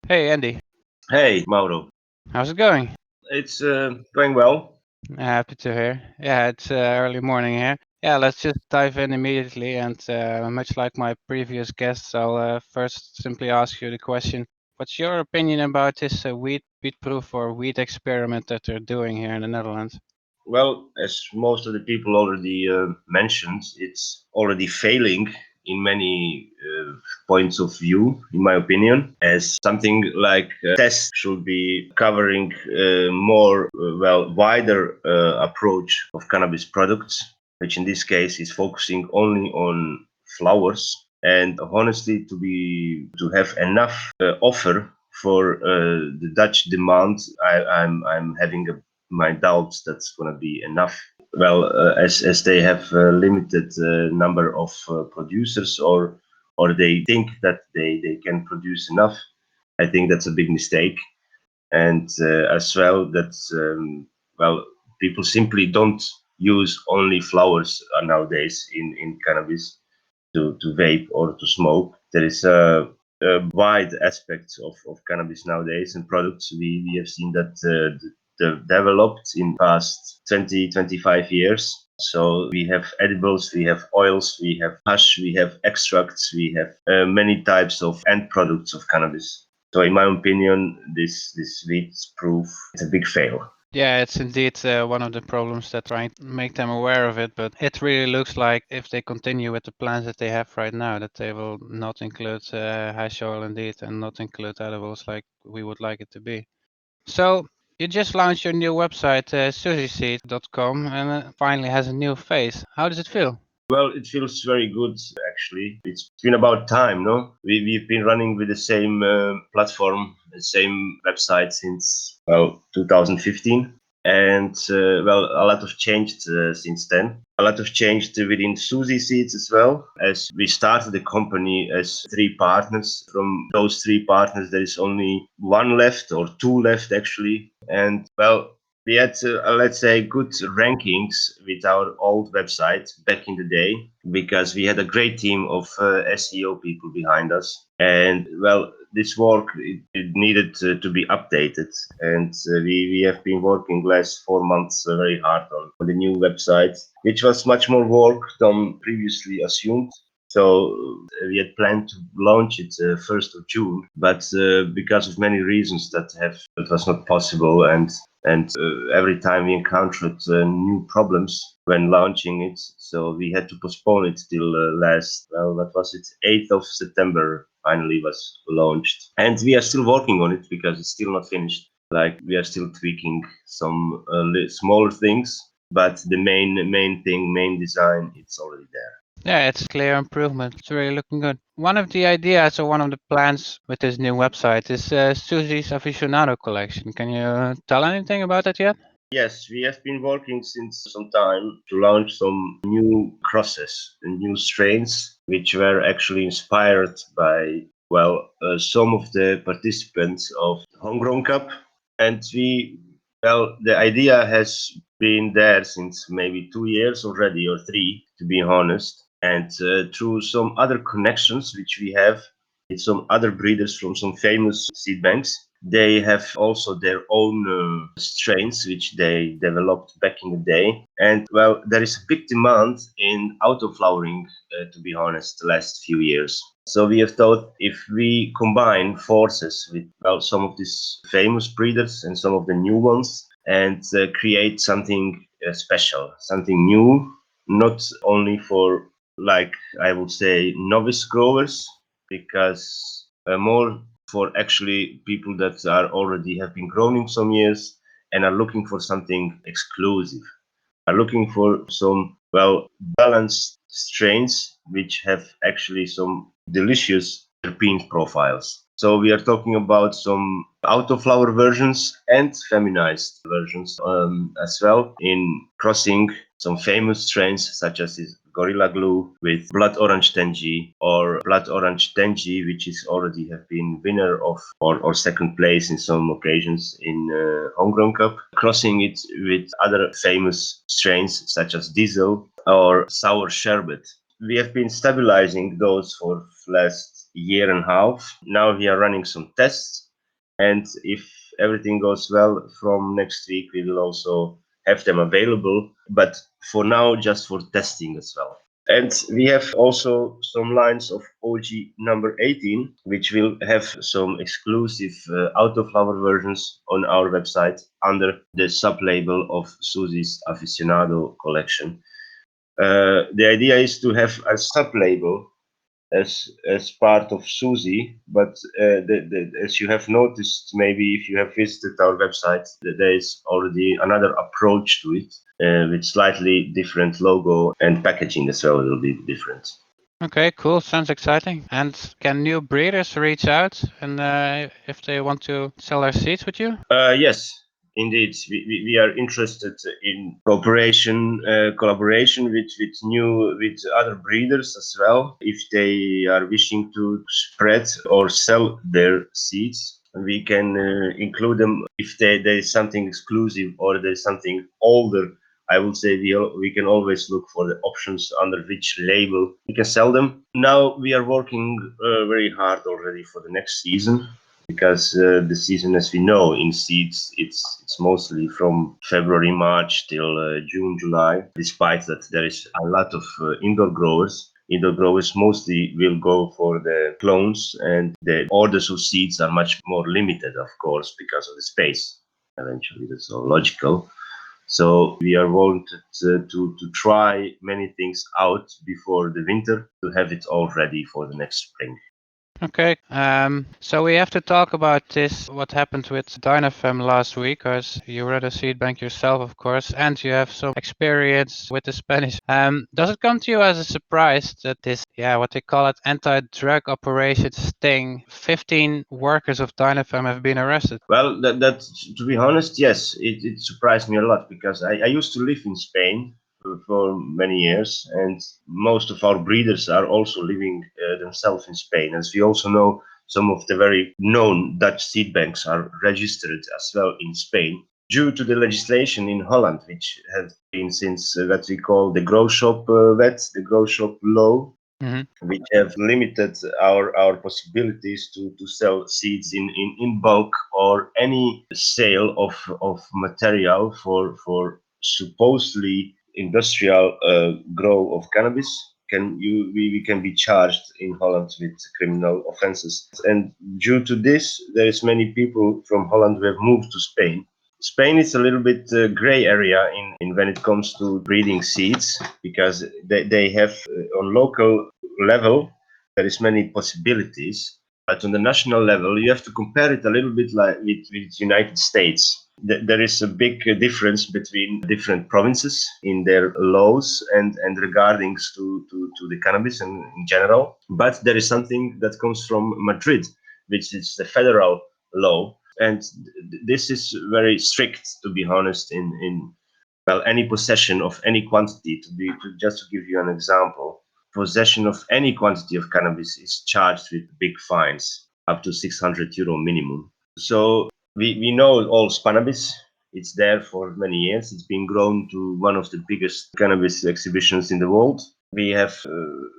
Hey Andy, Hey, Mauro. how's it going? It's going well. Happy to hear. Yeah, it's early morning here. Yeah, let's just dive in immediately. And much like my previous guests, I'll first simply ask you the question: what's your opinion about this weed proof or weed experiment that they're doing here in the Netherlands? Well, as most of the people already mentioned, it's already failing in many points of view, in my opinion, as something like test should be covering more, wider approach of cannabis products, which in this case is focusing only on flowers. And honestly, to have enough offer for the Dutch demand, I'm having my doubts that's going to be enough. Well, as they have a limited number of producers, or they think that they can produce enough, I think that's a big mistake. And as well, that's people simply don't use only flowers nowadays in cannabis to vape or to smoke. There is a wide aspect of cannabis nowadays and products. We have seen that developed in past 20, 25 years. So we have edibles, we have oils, we have hash, we have extracts, we have many types of end products of cannabis. So in my opinion, this weed proof it's a big fail. Yeah, it's indeed one of the problems that trying to make them aware of it, but it really looks like if they continue with the plans that they have right now, that they will not include hash oil indeed and not include edibles like we would like it to be. So you just launched your new website, suzyseed.com, and it finally has a new face. How does it feel? Well, it feels very good actually. It's been about time, no? We've been running with the same platform, the same website since 2015, and a lot of changed since then. A lot of changed within Suzy Seeds as well, as we started the company as three partners. From those three partners, there is only one left or two left actually, and we had, let's say, good rankings with our old website back in the day because we had a great team of SEO people behind us. And this work it needed to be updated, and we have been working last 4 months very hard on the new website, which was much more work than previously assumed. So we had planned to launch it 1st of June, but because of many reasons that was not possible, and every time we encountered new problems when launching it, so we had to postpone it till what was it, 8th of September. Finally, was launched, and we are still working on it because it's still not finished. Like we are still tweaking some smaller things, but the main design, it's already there. Yeah, it's clear improvement. It's really looking good. One of the ideas or one of the plans with this new website is Suzy's Aficionado collection. Can you tell anything about that yet? Yes, we have been working since some time to launch some new crosses and new strains, which were actually inspired by, some of the participants of Homegrown Cup. And the idea has been there since maybe 2 years already, or three, to be honest. And through some other connections which we have with some other breeders from some famous seed banks, they have also their own strains which they developed back in the day. And there is a big demand in auto flowering, to be honest, the last few years. So we have thought if we combine forces with some of these famous breeders and some of the new ones, and create something special, something new, not only for, like, I would say, novice growers, because more for actually people that are already have been growing some years and are looking for something exclusive, are looking for some balanced strains which have actually some delicious terpene profiles. So we are talking about some autoflower versions and feminized versions as well, in crossing some famous strains such as this Gorilla Glue with Blood Orange Tenji, or Blood Orange Tenji, which is already have been winner of or second place in some occasions in Homegrown Cup, crossing it with other famous strains such as Diesel or Sour Sherbet. We have been stabilizing those for last year and a half. Now we are running some tests, And if everything goes well, from next week we will also have them available, but for now just for testing as well. And we have also some lines of OG number 18, which will have some exclusive autoflower versions on our website under the sub-label of Suzy's Aficionado collection. The idea is to have a sub-label as part of Suzy, but as you have noticed, maybe if you have visited our website, there is already another approach to it with slightly different logo and packaging as well. It will be different. Okay, cool. Sounds exciting. And can new breeders reach out and if they want to sell their seeds with you? Yes, indeed. We are interested in collaboration with other breeders as well. If they are wishing to spread or sell their seeds, we can include them. If there is something exclusive or there is something older, I would say we can always look for the options under which label we can sell them. Now we are working very hard already for the next season, because the season, as we know, in seeds, it's mostly from February, March till June, July. Despite that, there is a lot of indoor growers. Indoor growers mostly will go for the clones, and the orders of seeds are much more limited, of course, because of the space. Eventually, that's all logical. So we are wanted to try many things out before the winter to have it all ready for the next spring. Okay, so we have to talk about this, what happened with Dynafem last week, because you run a seed bank yourself, of course, and you have some experience with the Spanish. Does it come to you as a surprise that this, what they call it, anti-drug operation sting, 15 workers of Dynafem have been arrested? Well, that to be honest, yes, it surprised me a lot, because I used to live in Spain for many years, and most of our breeders are also living themselves in Spain. As we also know, some of the very known Dutch seed banks are registered as well in Spain due to the legislation in Holland, which has been since what we call the grow shop wet, the grow shop law, which have limited our possibilities to sell seeds in bulk, or any sale of material for supposedly industrial grow of cannabis. We can be charged in Holland with criminal offenses. And due to this, there is many people from Holland who have moved to Spain. Spain is a little bit gray area in when it comes to breeding seeds, because they have on local level there is many possibilities, but on the national level you have to compare it a little bit like with United States. There is a big difference between different provinces in their laws and regardings to the cannabis and in general. But there is something that comes from Madrid, which is the federal law, and this is very strict, to be honest, in well, any possession of any quantity. Just to give you an example, possession of any quantity of cannabis is charged with big fines, up to €600 minimum. So we know all Spannabis. It's there for many years. It's been grown to one of the biggest cannabis exhibitions in the world. We have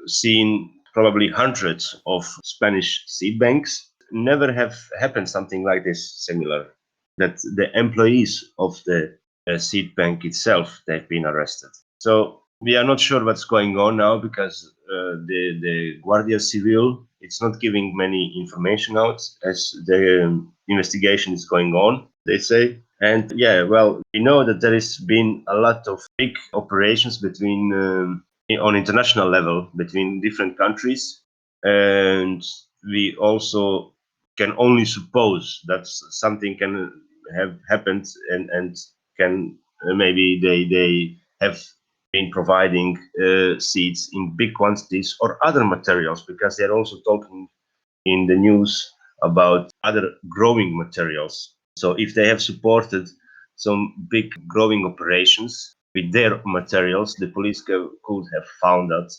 seen probably hundreds of Spanish seed banks. Never have happened something like this similar, that the employees of the seed bank itself, they've been arrested. So we are not sure what's going on now, because the Guardia Civil, it's not giving many information out as the investigation is going on, they say. And well, we know that there has been a lot of big operations between on international level between different countries, and we also can only suppose that something can have happened, and can maybe they have been providing seeds in big quantities or other materials, because they're also talking in the news about other growing materials. So if they have supported some big growing operations with their materials, the police could have found that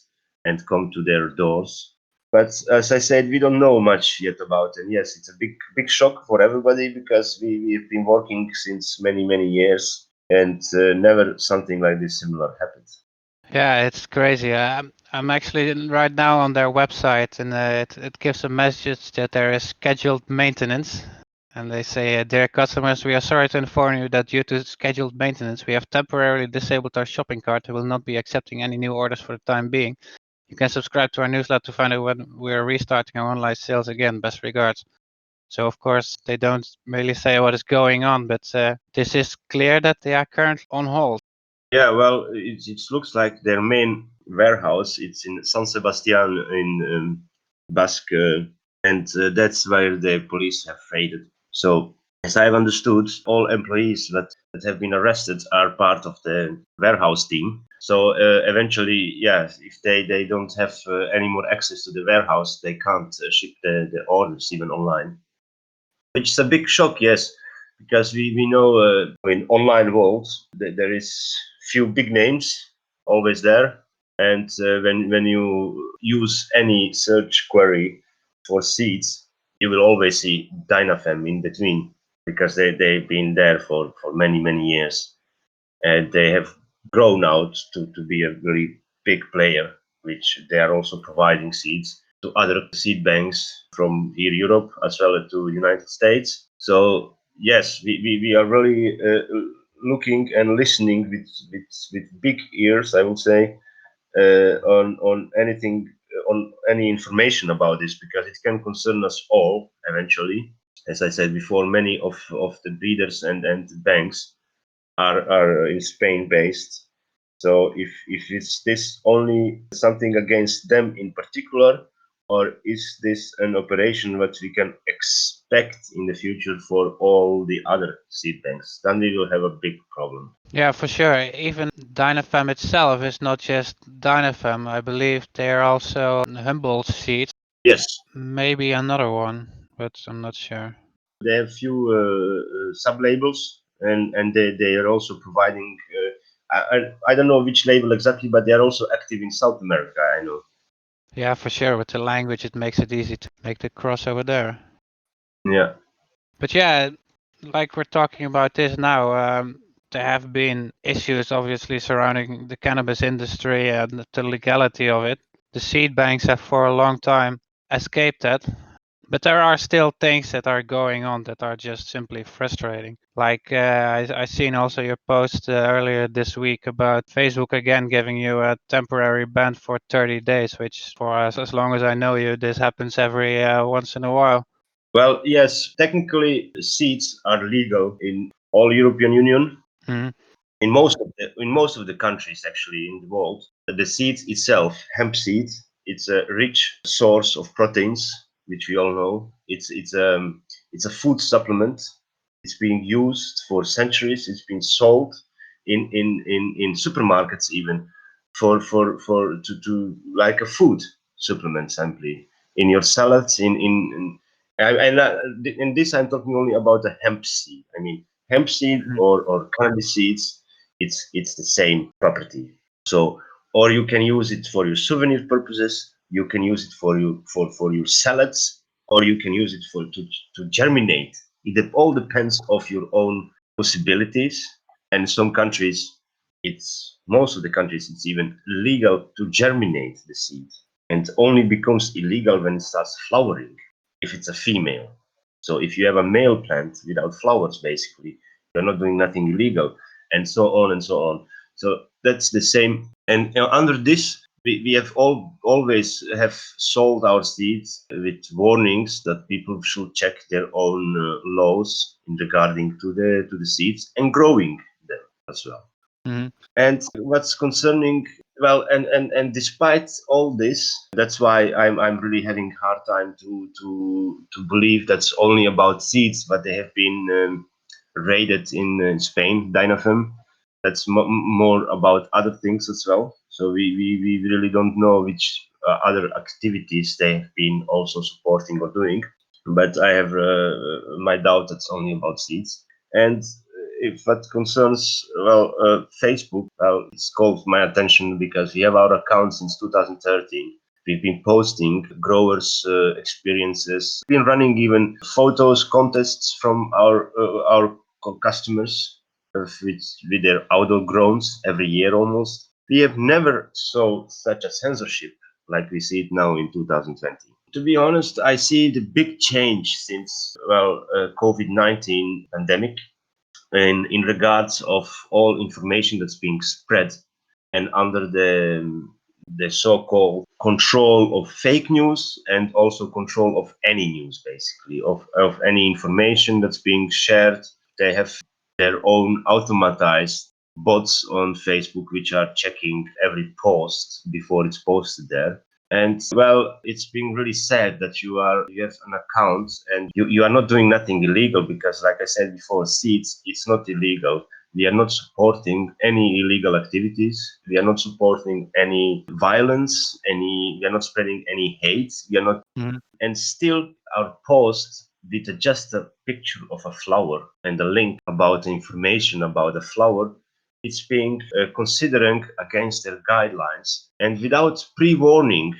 and come to their doors. But as I said, we don't know much yet about it. Yes, it's a big shock for everybody, because we've been working since many years, and never something like this similar happened. Yeah, it's crazy. I'm actually right now on their website, and it gives a message that there is scheduled maintenance. And they say, dear customers, we are sorry to inform you that due to scheduled maintenance, we have temporarily disabled our shopping cart and will not be accepting any new orders for the time being. You can subscribe to our newsletter to find out when we are restarting our online sales again. Best regards. So of course they don't really say what is going on, but this is clear that they are currently on hold. Yeah, well, it looks like their main warehouse, it's in San Sebastian in Basque, and that's where the police have raided. So, as I've understood, all employees that have been arrested are part of the warehouse team. So eventually, yeah, if they don't have any more access to the warehouse, they can't ship the orders even online. Which is a big shock, yes, because we know in online world there is few big names always there, and when you use any search query for seeds, you will always see Dynafem in between because they've been there for many years, and they have grown out to be a very big player, which they are also providing seeds to other seed banks from here Europe as well as to United States. So yes, we are really looking and listening with big ears, I would say, on anything, on any information about this, because it can concern us all eventually. As I said before, many of the breeders and banks are in Spain based. So if it's this only something against them in particular, or is this an operation that we can expect in the future for all the other seed banks, then we will have a big problem. Yeah, for sure. Even Dynafem itself is not just Dynafem. I believe they are also Humboldt seeds. Yes, Maybe another one, but I'm not sure. they have few sub labels, and they are also providing. I don't know which label exactly, but they are also active in South America. I know. Yeah, for sure. With the language, it makes it easy to make the crossover there. Yeah. But yeah, like we're talking about this now, there have been issues obviously surrounding the cannabis industry and the legality of it. The seed banks have for a long time escaped that. But there are still things that are going on that are just simply frustrating. Like I seen also your post earlier this week about Facebook again giving you a temporary ban for 30 days, which for us, as long as I know you, this happens every once in a while. Well, yes, technically seeds are legal in all European Union. Mhm. In most of the countries actually in the world. The seed itself, hemp seed, it's a rich source of proteins, which we all know. It's a food supplement. It's being used for centuries. It's been sold in supermarkets even for to like a food supplement simply in your salads in this I'm talking only about the hemp seed. I mean hemp seed Mhm. or cannabis seeds, it's the same property. So or you can use it for your souvenir purposes, you can use it for your salads, or you can use it for to germinate. All depends of your own possibilities. And some countries, it's most of the countries, it's even legal to germinate the seed, and only becomes illegal when it starts flowering if it's a female. So if you have a male plant without flowers, basically, you're not doing nothing illegal, and so on and so on. So that's the same. And under this, we have always have sold our seeds with warnings that people should check their own laws in regarding to the seeds and growing them as well. Mhm. And what's concerning, well, and despite all this, that's why I'm really having hard time to believe that's only about seeds, but they have been raided in Spain, Dynafem. That's more about other things as well. So we really don't know which other activities they have been also supporting or doing. But I have my doubt that's only about seeds. And if that concerns, well, Facebook, well, it's called my attention because we have our account since 2013. We've been posting growers' experiences, been running even photos contests from our customers with their outdoor growns every year almost. We have never saw such a censorship like we see it now in 2020. To be honest, I see the big change since COVID-19 pandemic in regards of all information that's being spread and under the so-called control of fake news and also control of any news, basically of any information that's being shared. They have their own automatized bots on Facebook which are checking every post before it's posted there. And well, it's been really sad that you have an account and you are not doing nothing illegal because, like I said before, seeds, it's not illegal. We are not supporting any illegal activities. We are not supporting any violence. We are not spreading any hate. We are not, and still our post with just a picture of a flower and a link about the information about the flower, it's being considering against their guidelines. And without pre-warning,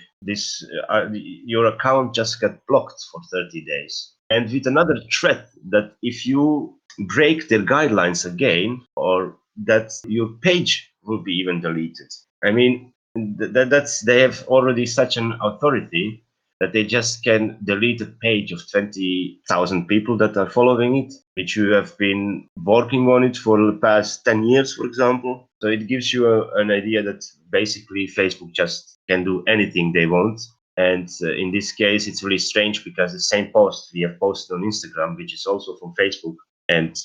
your account just got blocked for 30 days. And with another threat that if you break their guidelines again, or that your page will be even deleted. I mean, that's they have already such an authority that they just can delete a page of 20,000 people that are following it, which you have been working on it for the past 10 years, for example. So it gives you an idea that basically Facebook just can do anything they want. And in this case, it's really strange because the same post we have posted on Instagram, which is also from Facebook, and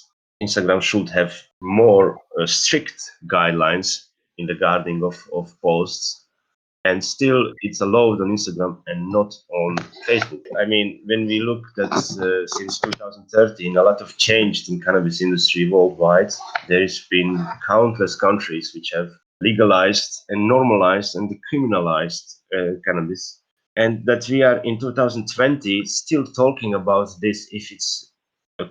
Instagram should have more strict guidelines in the guarding of posts, and still it's allowed on Instagram and not on Facebook. I mean, when we look at since 2013, a lot of changed in cannabis industry worldwide. There has been countless countries which have legalized and normalized and decriminalized cannabis, and that we are in 2020 still talking about this. If it's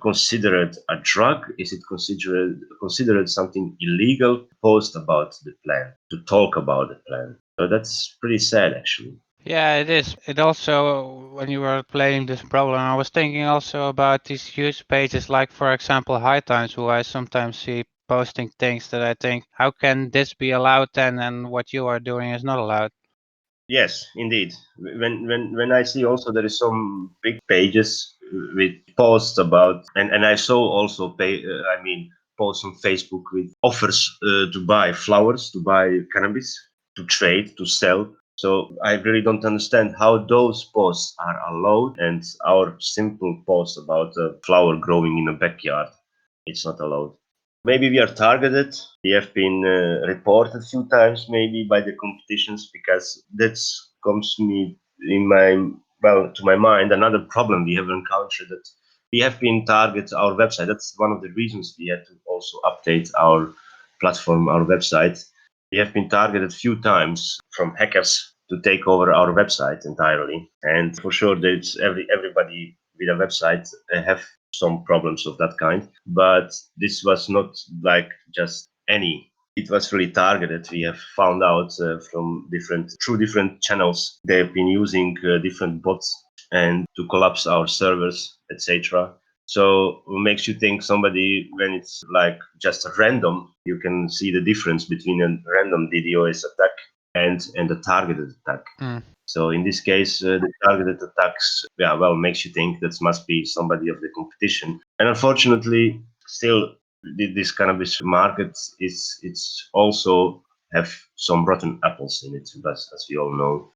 considered a drug? Is it considered something illegal to post about the plant, to talk about the plant? So that's pretty sad, actually. Yeah, it is. It also, when you were playing this problem, I was thinking also about these huge pages, like for example, High Times, who I sometimes see posting things that I think, how can this be allowed then, and what you are doing is not allowed? Yes, indeed. When I see also there is some big pages with posts about, and I saw also posts on Facebook with offers to buy flowers, to buy cannabis, to trade, to sell. So I really don't understand how those posts are allowed, and our simple post about a flower growing in a backyard, it's not allowed. Maybe we are targeted. We have been reported a few times, maybe by the competitions, because that comes me in my to my mind. Another problem we have encountered, that we have been targeted our website. That's one of the reasons we had to also update our platform, our website. We have been targeted a few times from hackers to take over our website entirely. And for sure, there's everybody with a website have some problems of that kind. But this was not like just any. It was really targeted. We have found out from different channels. They've been using different bots and to collapse our servers, etc. So it makes you think somebody, when it's like just a random, you can see the difference between a random DDoS attack and a targeted attack. So in this case, the targeted attacks, makes you think that must be somebody of the competition. And unfortunately, still, this cannabis market it's also have some rotten apples in it, as we all know.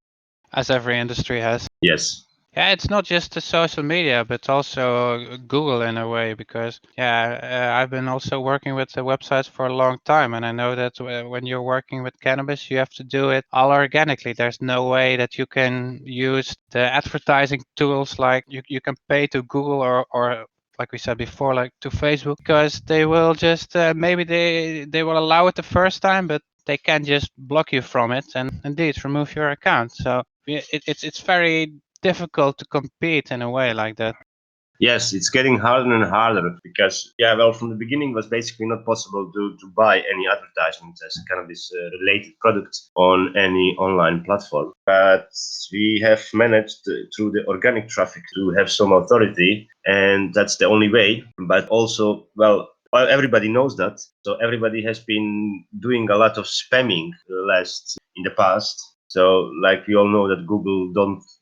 As every industry has. Yes. Yeah, it's not just the social media, but also Google in a way, because I've been also working with the websites for a long time, and I know that when you're working with cannabis, you have to do it all organically. There's no way that you can use the advertising tools like you can pay to Google or like we said before, like to Facebook, because they will just maybe they will allow it the first time, but they can just block you from it and indeed remove your account. So it's very difficult to compete in a way like that. Yes, it's getting harder and harder because, from the beginning, it was basically not possible to buy any advertisements as a cannabis related product on any online platform. But we have managed through the organic traffic to have some authority, and that's the only way. But also, everybody knows that. So everybody has been doing a lot of spamming in the past. So, like we all know that Google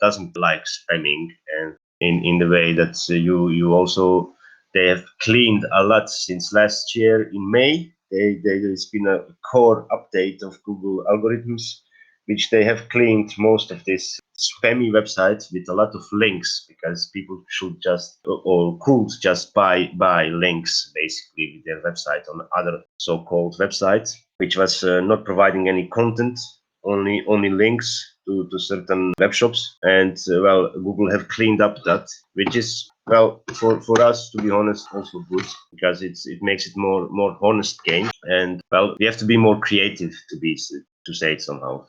doesn't like spamming, and in the way that you also they have cleaned a lot since last year in May. There's been a core update of Google algorithms, which they have cleaned most of these spammy websites with a lot of links, because people should just or could just buy links basically with their website on other so-called websites, which was not providing any content, only links to certain web shops. And well, Google have cleaned up that, which is, well, for us, to be honest, also good, because it makes it more honest game. And well, we have to be more creative to say it somehow.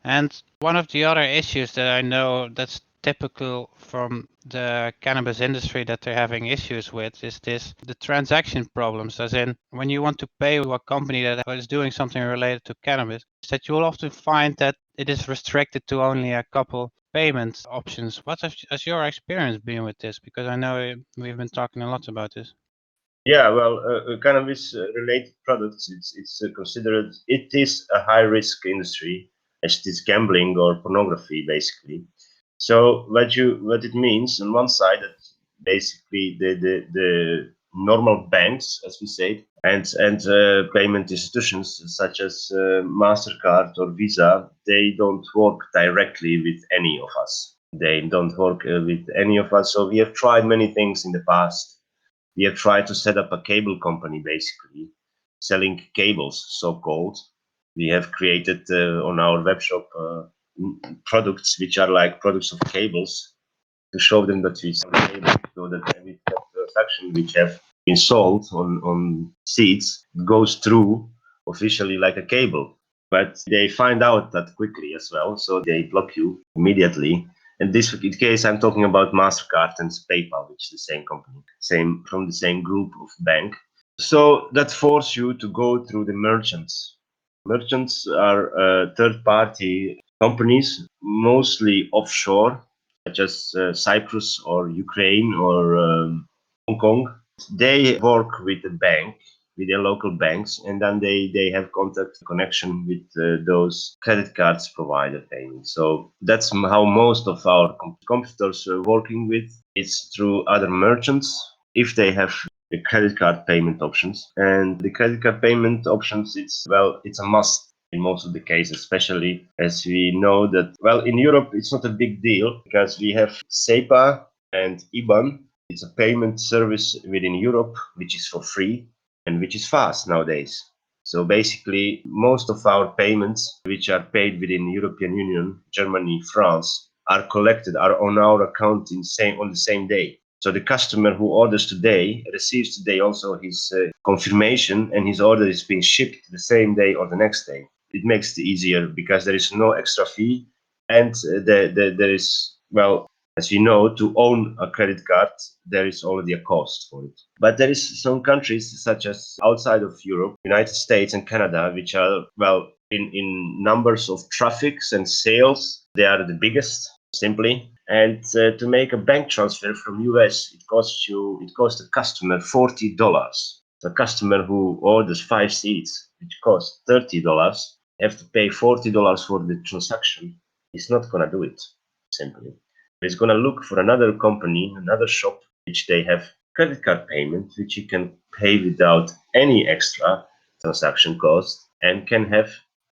And one of the other issues that I know that's typical from the cannabis industry that they're having issues with is the transaction problems, as in when you want to pay a company that is doing something related to cannabis, that you will often find that it is restricted to only a couple payment options. What has your experience been with this? Because I know we've been talking a lot about this. Yeah, well, cannabis related products, it's considered, it is a high risk industry, as it is gambling or pornography, basically. So what it means on one side, that basically the normal banks, as we say, and payment institutions such as Mastercard or Visa, they don't work directly with any of us. They don't work with any of us. So we have tried many things in the past. We have tried to set up a cable company, basically selling cables, so called. We have created on our web shop products which are like products of cables, to show them that we sell cables, so that every transaction which have been sold on seeds goes through officially like a cable. But they find out that quickly as well, so they block you immediately. In this case, I'm talking about Mastercard and PayPal, which is the same company, same from the same group of bank. So that force you to go through the merchants. Merchants are third-party companies, mostly offshore, such as Cyprus or Ukraine or Hong Kong. They work with the bank, with their local banks, and then they have contact connection with those credit cards provider payments. So that's how most of our competitors are working with. It's through other merchants if they have the credit card payment options. And the credit card payment options, it's a must in most of the cases, especially as we know that, well, in Europe, it's not a big deal because we have SEPA and IBAN. It's a payment service within Europe, which is for free and which is fast nowadays. So basically, most of our payments, which are paid within European Union, Germany, France, are collected, are on our account on the same day. So the customer who orders today receives today also his confirmation, and his order is being shipped the same day or the next day. It makes it easier because there is no extra fee, and there is, well, as you know, to own a credit card, there is already a cost for it. But there is some countries, such as outside of Europe, United States and Canada, which are, well, in numbers of traffics and sales, they are the biggest, simply. And to make a bank transfer from US, it costs the customer $40. The customer who orders 5 seeds, which cost $30, have to pay $40 for the transaction. He's not gonna do it, simply. He's gonna look for another company, another shop, which they have credit card payment, which you can pay without any extra transaction cost, and can have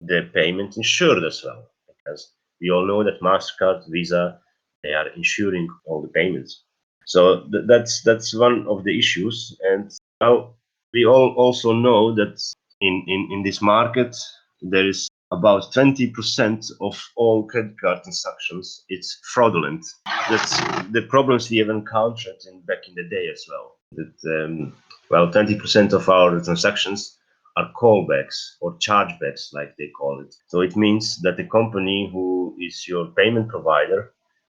the payment insured as well, because we all know that Mastercard, Visa, they are insuring all the payments. So that's one of the issues. And now we all also know that in this market there is about 20% of all credit card transactions, it's fraudulent. That's the problems we have encountered back in the day as well. That well, 20% of our transactions are callbacks or chargebacks, like they call it. So it means that the company who is your payment provider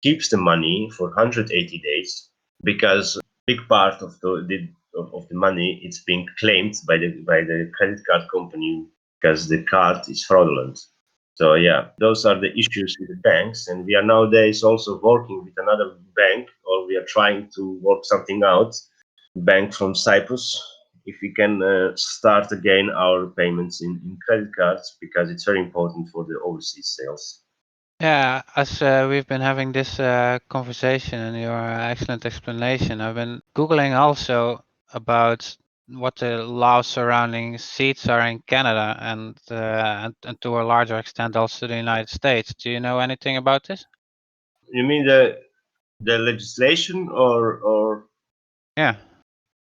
keeps the money for 180 days, because a big part of the money it's being claimed by the credit card company, because the card is fraudulent. So yeah, those are the issues with the banks, and we are nowadays also working with another bank, or we are trying to work something out. Bank from Cyprus, if we can start again our payments in credit cards, because it's very important for the overseas sales. Yeah, as we've been having this conversation and your excellent explanation, I've been Googling also about what the laws surrounding seeds are in Canada and to a larger extent also the United States. Do you know anything about this? You mean the legislation or Yeah.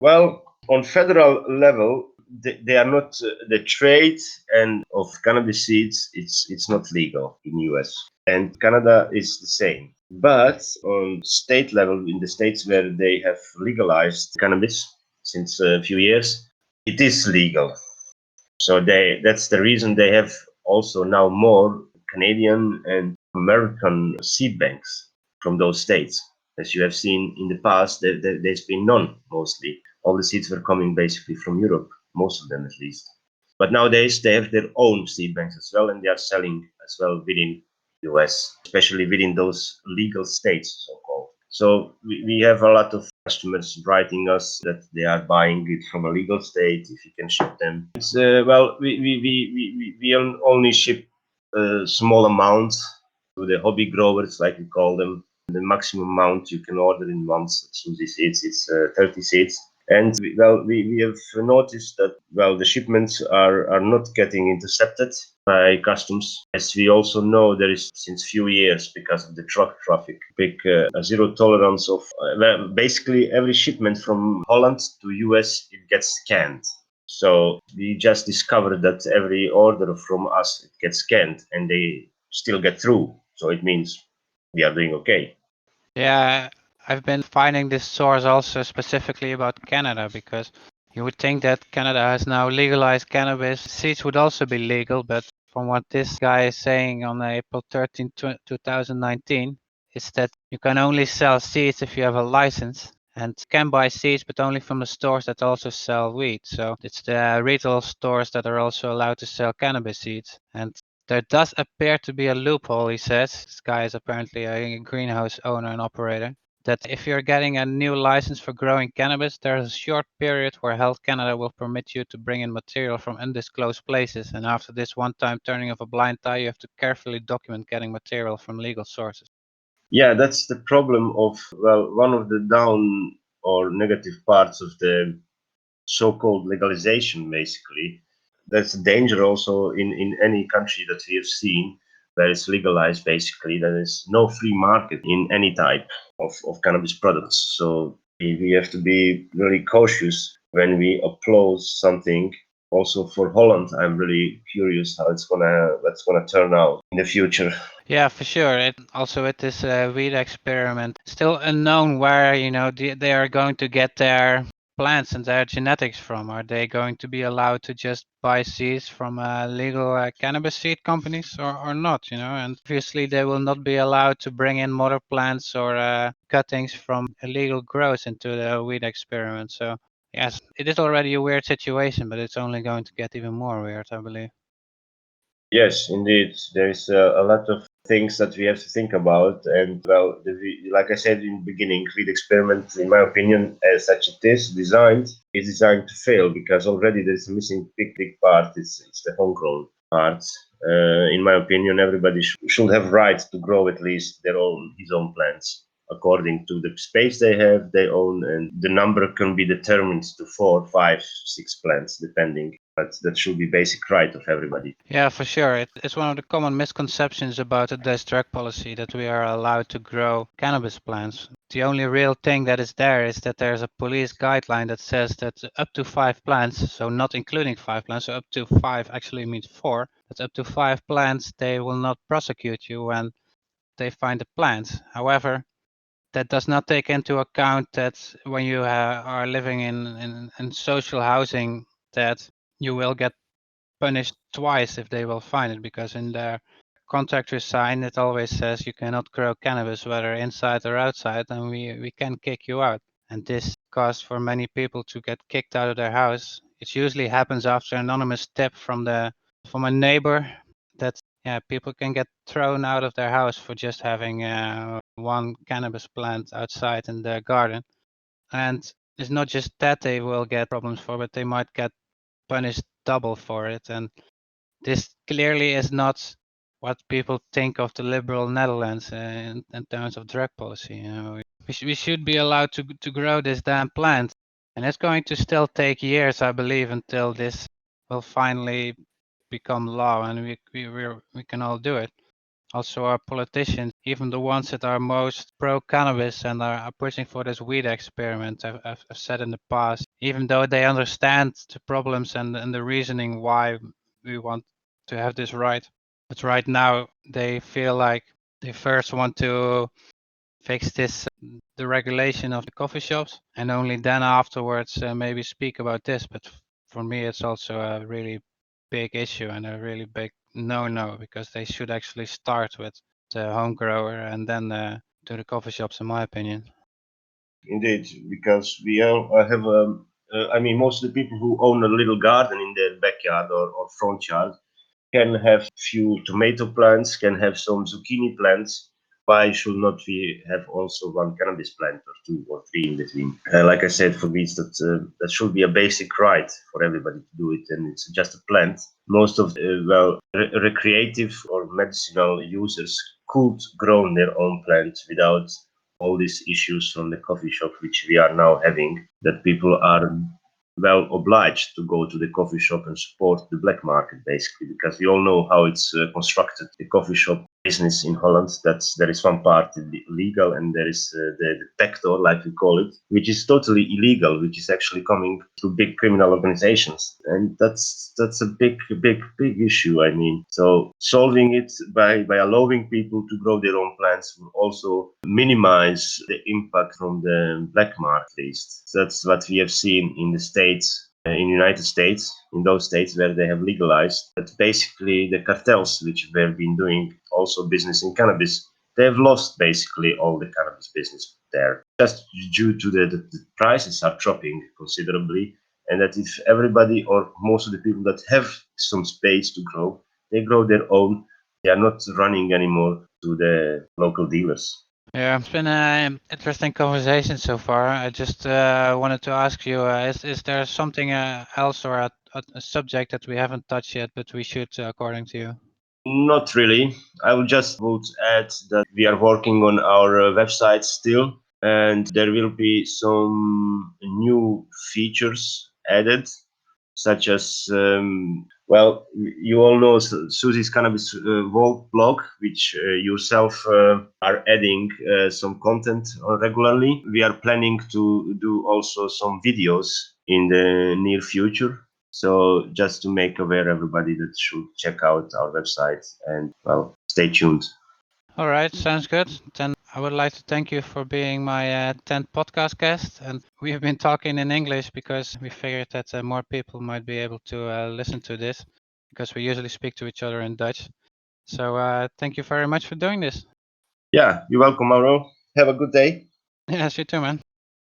well, on federal level, they are not the trade and of cannabis seeds. It's not legal in US, and Canada is the same. But on state level, in the states where they have legalized cannabis since a few years, it is legal. So that's the reason they have also now more Canadian and American seed banks from those states. As you have seen in the past, there's been none mostly. All the seeds were coming basically from Europe, most of them at least. But nowadays they have their own seed banks as well, and they are selling as well within US, especially within those legal states, so called. So we have a lot of customers writing us that they are buying it from a legal state, if you can ship them. It's well, we only ship small amounts to the hobby growers, like we call them. The maximum amount you can order in months at Suzy seeds is 30 seeds. And we have noticed that the shipments are not getting intercepted by customs. As we also know, there is since few years, because of the truck traffic, big a zero tolerance of basically every shipment from Holland to US, it gets scanned. So we just discovered that every order from us, it gets scanned, and they still get through. So it means we are doing okay. Yeah, I've been finding this source also specifically about Canada because you would think that Canada has now legalized cannabis. Seeds would also be legal, but from what this guy is saying on April 13th, 2019, is that you can only sell seeds if you have a license and can buy seeds, but only from the stores that also sell weed. So it's the retail stores that are also allowed to sell cannabis seeds. And there does appear to be a loophole, he says. This guy is apparently a greenhouse owner and operator. That if you're getting a new license for growing cannabis, there's a short period where Health Canada will permit you to bring in material from undisclosed places. And after this one-time turning of a blind eye, you have to carefully document getting material from legal sources. Yeah, that's the problem of, one of the down or negative parts of the so-called legalization, basically. That's a danger also in any country that we have seen where it's legalized, basically. There is no free market in any type of cannabis products. So we have to be really cautious when we upload something. Also for Holland, I'm really curious how that's gonna turn out in the future. Yeah, for sure. It also with this weed experiment, still unknown where they are going to get their plants and their genetics from. Are they going to be allowed to just buy seeds from legal cannabis seed companies or not? And obviously they will not be allowed to bring in mother plants or cuttings from illegal growth into the weed experiment. So yes, it is already a weird situation, but it's only going to get even more weird, I believe. Yes, indeed. There's a lot of things that we have to think about. And like I said in the beginning, lead experiment, in my opinion, as such it is designed to fail, because already there's a missing big part. It's the homegrown part. In my opinion, everybody should have right to grow at least his own plants according to the space they have, they own, and the number can be determined to 4, 5, 6 plants, depending. But that should be basic right of everybody. Yeah, for sure. It's one of the common misconceptions about the Dutch drug policy that we are allowed to grow cannabis plants. The only real thing that is there is that there's a police guideline that says that up to 5 plants, so not including 5 plants, so up to 5 actually means 4, that's up to 5 plants, they will not prosecute you when they find the plants. However, that does not take into account that when you are living in social housing, that you will get punished twice if they will find it, because in their contract you sign it always says you cannot grow cannabis whether inside or outside, and we can kick you out. And this causes for many people to get kicked out of their house. It usually happens after an anonymous tip from a neighbor that people can get thrown out of their house for just having one cannabis plant outside in their garden. And it's not just that they will get problems for, but they might get punished double for it. And this clearly is not what people think of the liberal Netherlands in terms of drug policy. You know, we should be allowed to grow this damn plant, and it's going to still take years, I believe, until this will finally become law, and we can all do it. Also, our politicians, even the ones that are most pro-cannabis and are pushing for this weed experiment, I've said in the past, even though they understand the problems and the reasoning why we want to have this right, but right now they feel like they first want to fix this, the regulation of the coffee shops, and only then afterwards maybe speak about this. But for me, it's also a really big issue and a really big no-no, because they should actually start with the home grower and then to the coffee shops, in my opinion. Indeed, because we all have, I mean, most of the people who own a little garden in their backyard or front yard can have few tomato plants, can have some zucchini plants. Why should not we have also one cannabis plant or two or three in between? Like I said, for me, that should be a basic right for everybody to do it, and it's just a plant. Most of recreative or medicinal users could grow their own plant without all these issues from the coffee shop, which we are now having, that people are well obliged to go to the coffee shop and support the black market, basically, because we all know how it's constructed. The coffee shop business in Holland, that there is one part legal and there is the back door, like we call it, which is totally illegal, which is actually coming through big criminal organizations, and that's a big issue. I mean, so solving it by allowing people to grow their own plants will also minimize the impact from the black market. At least that's what we have seen in the states, in United States, in those states where they have legalized. That basically the cartels, which have been doing also business in cannabis, they've lost basically all the cannabis business there, just due to the prices are dropping considerably, and that if everybody or most of the people that have some space to grow, they grow their own. They are not running anymore to the local dealers. Yeah, it's been an interesting conversation so far. I just wanted to ask you, is there something else or a subject that we haven't touched yet, but we should, according to you? Not really. I would add that we are working on our website still, and there will be some new features added, such as you all know Suzy's Cannabis Vault blog, which yourself are adding some content regularly. We are planning to do also some videos in the near future. So just to make aware everybody that should check out our website and well, stay tuned. All right, sounds good. Then I would like to thank you for being my 10th podcast guest. And we have been talking in English because we figured that more people might be able to listen to this, because we usually speak to each other in Dutch. So thank you very much for doing this. Yeah, you're welcome, Mauro. Have a good day. Yes, you too, man.